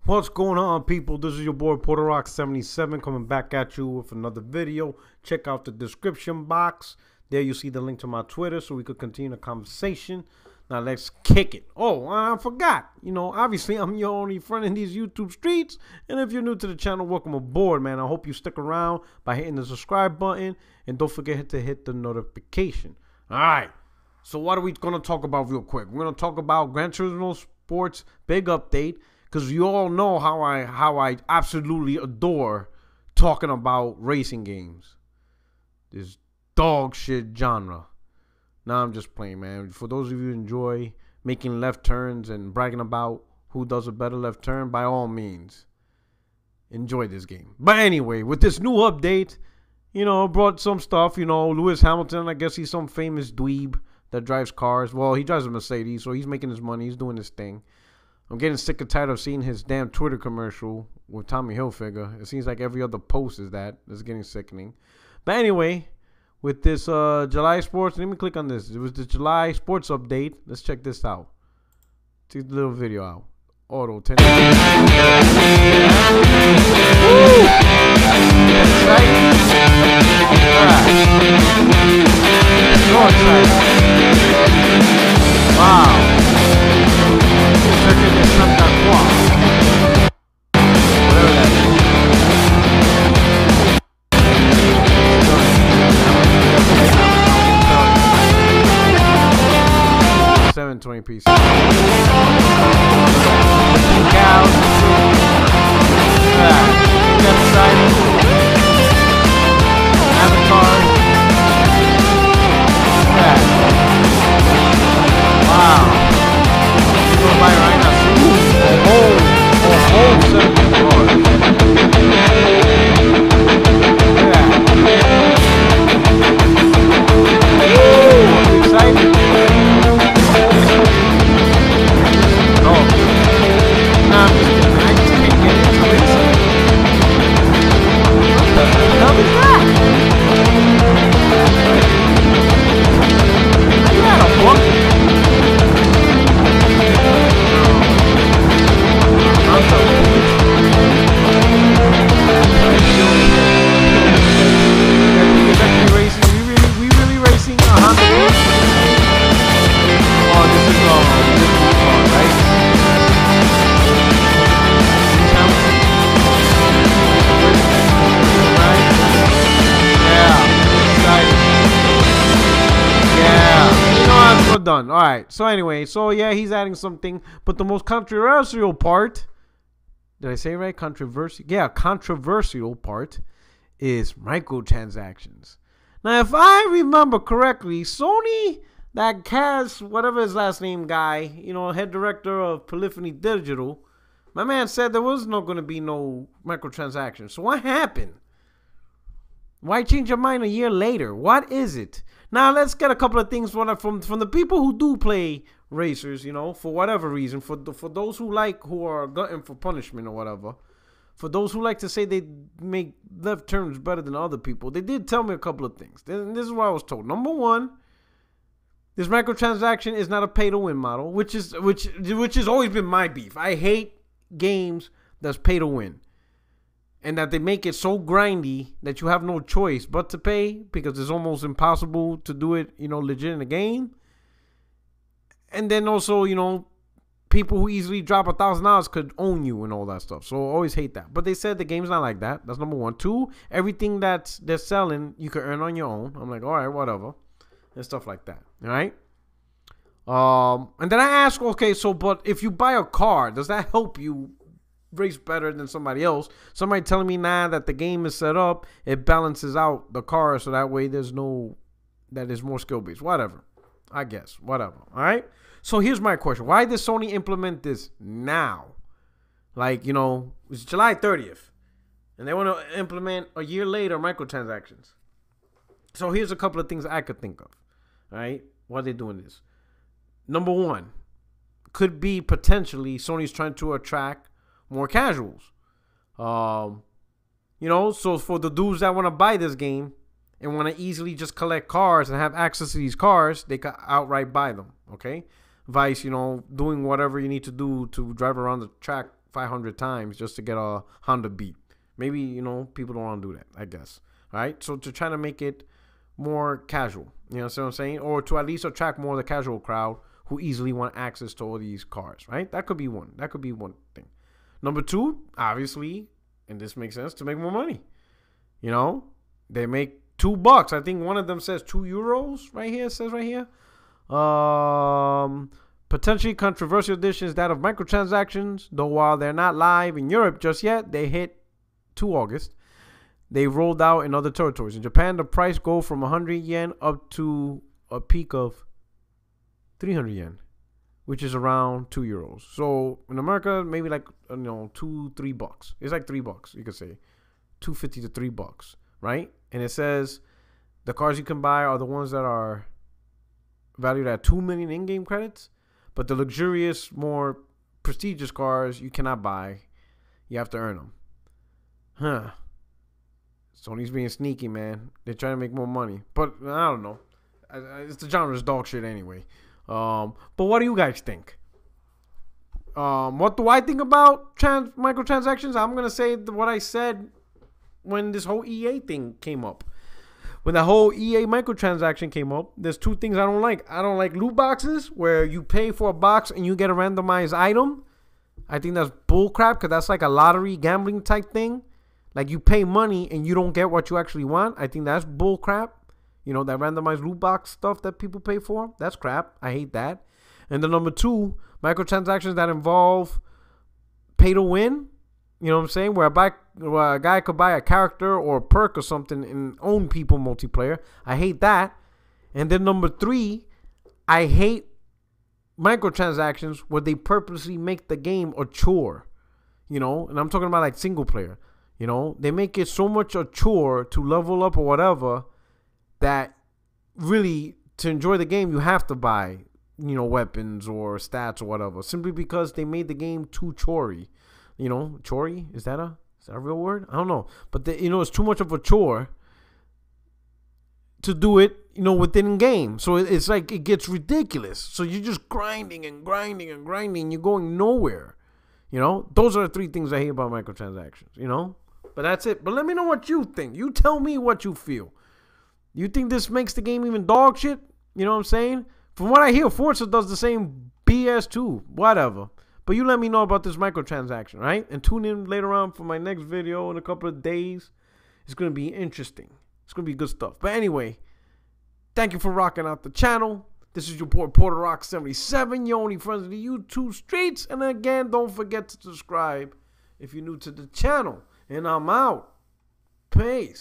What's going on, people? This is your boy PorterRock77 coming back at you with another video. Check out the description box. There you see the link to my Twitter so we could continue the conversation. Now let's kick it. Oh, I forgot. You know, obviously I'm your only friend in these YouTube streets. And if you're new to the channel, welcome aboard, man. I hope you stick around by hitting the subscribe button. And don't forget to hit the notification. All right. So what are we going to talk about real quick? We're going to talk about Gran Turismo Sports big update. Because you all know how I absolutely adore talking about racing games. This dog shit genre. Nah, I'm just playing, man. For those of you who enjoy making left turns and bragging about who does a better left turn, by all means, enjoy this game. But anyway, with this new update, you know, brought some stuff. You know, Lewis Hamilton, I guess he's some famous dweeb that drives cars. Well, he drives a Mercedes, so he's making his money. He's doing his thing. I'm getting sick and tired of seeing his damn Twitter commercial with Tommy Hilfiger. It seems like every other post is that. It's getting sickening. But anyway, with this July Sports, let me click on this. It was the July Sports update. Let's check this out. Check the little video out. Auto 10. Woo! So exciting. Wow. Whatever that is. 720 pieces. Cows. That's exciting. Avatar. Wow. People buy right now. Done. All right. So anyway, so yeah, he's adding something, but the most controversial part, did I say it right? Controversial? Yeah, controversial part is microtransactions. Now, if I remember correctly, Sony, that has whatever his last name guy, you know, head director of Polyphony Digital, my man said there was not going to be no microtransactions. So what happened? Why change your mind a year later? What is it? Now, let's get a couple of things from the people who do play racers, you know, for whatever reason. For those who are glutton for punishment or whatever. For those who like to say they make left turns better than other people. They did tell me a couple of things. This is what I was told. Number one, this microtransaction is not a pay-to-win model, which has always been my beef. I hate games that's pay-to-win. And that they make it so grindy that you have no choice but to pay because it's almost impossible to do it, you know, legit in a game. And then also, you know, people who easily drop $1,000 could own you and all that stuff. So I always hate that. But they said the game's not like that. That's number one. Two, everything that they're selling, you can earn on your own. I'm like, all right, whatever. And stuff like that. All right. And then I ask, okay, so, but if you buy a car, does that help you race better than somebody else? Somebody telling me now that the game is set up, it balances out the car so that way there's more skill based. Whatever, I guess, whatever. All right. So here's my question: why did Sony implement this now? Like, you know, it's July 30th, and they want to implement a year later microtransactions. So here's a couple of things I could think of. All right, why they're doing this. Number one, could be potentially Sony's trying to attract more casuals. You know, so for the dudes that want to buy this game and want to easily just collect cars and have access to these cars, they can outright buy them, okay? Vice, you know, doing whatever you need to do to drive around the track 500 times just to get a Honda Beat. Maybe, you know, people don't want to do that, I guess. All right? So to try to make it more casual, you know what I'm saying? Or to at least attract more of the casual crowd who easily want access to all these cars, right? That could be one. That could be one thing. Number two, obviously, and this makes sense, to make more money. You know, they make $2. I think one of them says €2 right here. It says right here. Potentially controversial addition is that of microtransactions, though while they're not live in Europe just yet, they hit 2 August. They rolled out in other territories. In Japan, the price go from 100 yen up to a peak of 300 yen, which is around €2. So in America, maybe like, you know, $2-3. It's like $3, you could say. $2.50 to $3, right? And it says the cars you can buy are the ones that are valued at 2 million in-game credits, but the luxurious, more prestigious cars you cannot buy. You have to earn them. Huh. Sony's being sneaky, man. They're trying to make more money. But I don't know. It's the genre's dog shit anyway. But what do you guys think? What do I think about microtransactions? I'm going to say what I said when this whole EA thing came up. When the whole EA microtransaction came up, there's two things I don't like. I don't like loot boxes where you pay for a box and you get a randomized item. I think that's bullcrap because that's like a lottery gambling type thing. Like you pay money and you don't get what you actually want. I think that's bullcrap. You know, that randomized loot box stuff that people pay for. That's crap. I hate that. And then number two, microtransactions that involve pay to win. You know what I'm saying? Where a guy could buy a character or a perk or something and own people multiplayer. I hate that. And then number three, I hate microtransactions where they purposely make the game a chore. You know, and I'm talking about like single player. You know, they make it so much a chore to level up or whatever that really to enjoy the game you have to buy, you know, weapons or stats or whatever. Simply because they made the game too chory. You know, chory? Is that a real word? I don't know. But, you know, it's too much of a chore to do it, you know, within game. So it's like it gets ridiculous. So you're just grinding and grinding and grinding. You're going nowhere. You know, those are the three things I hate about microtransactions, you know. But that's it. But let me know what you think. You tell me what you feel. You think this makes the game even dog shit? You know what I'm saying? From what I hear, Forza does the same BS too. Whatever. But you let me know about this microtransaction, right? And tune in later on for my next video in a couple of days. It's going to be interesting. It's going to be good stuff. But anyway, thank you for rocking out the channel. This is your boy Porter Rock 77, your only friends in the YouTube streets. And again, don't forget to subscribe if you're new to the channel. And I'm out. Peace.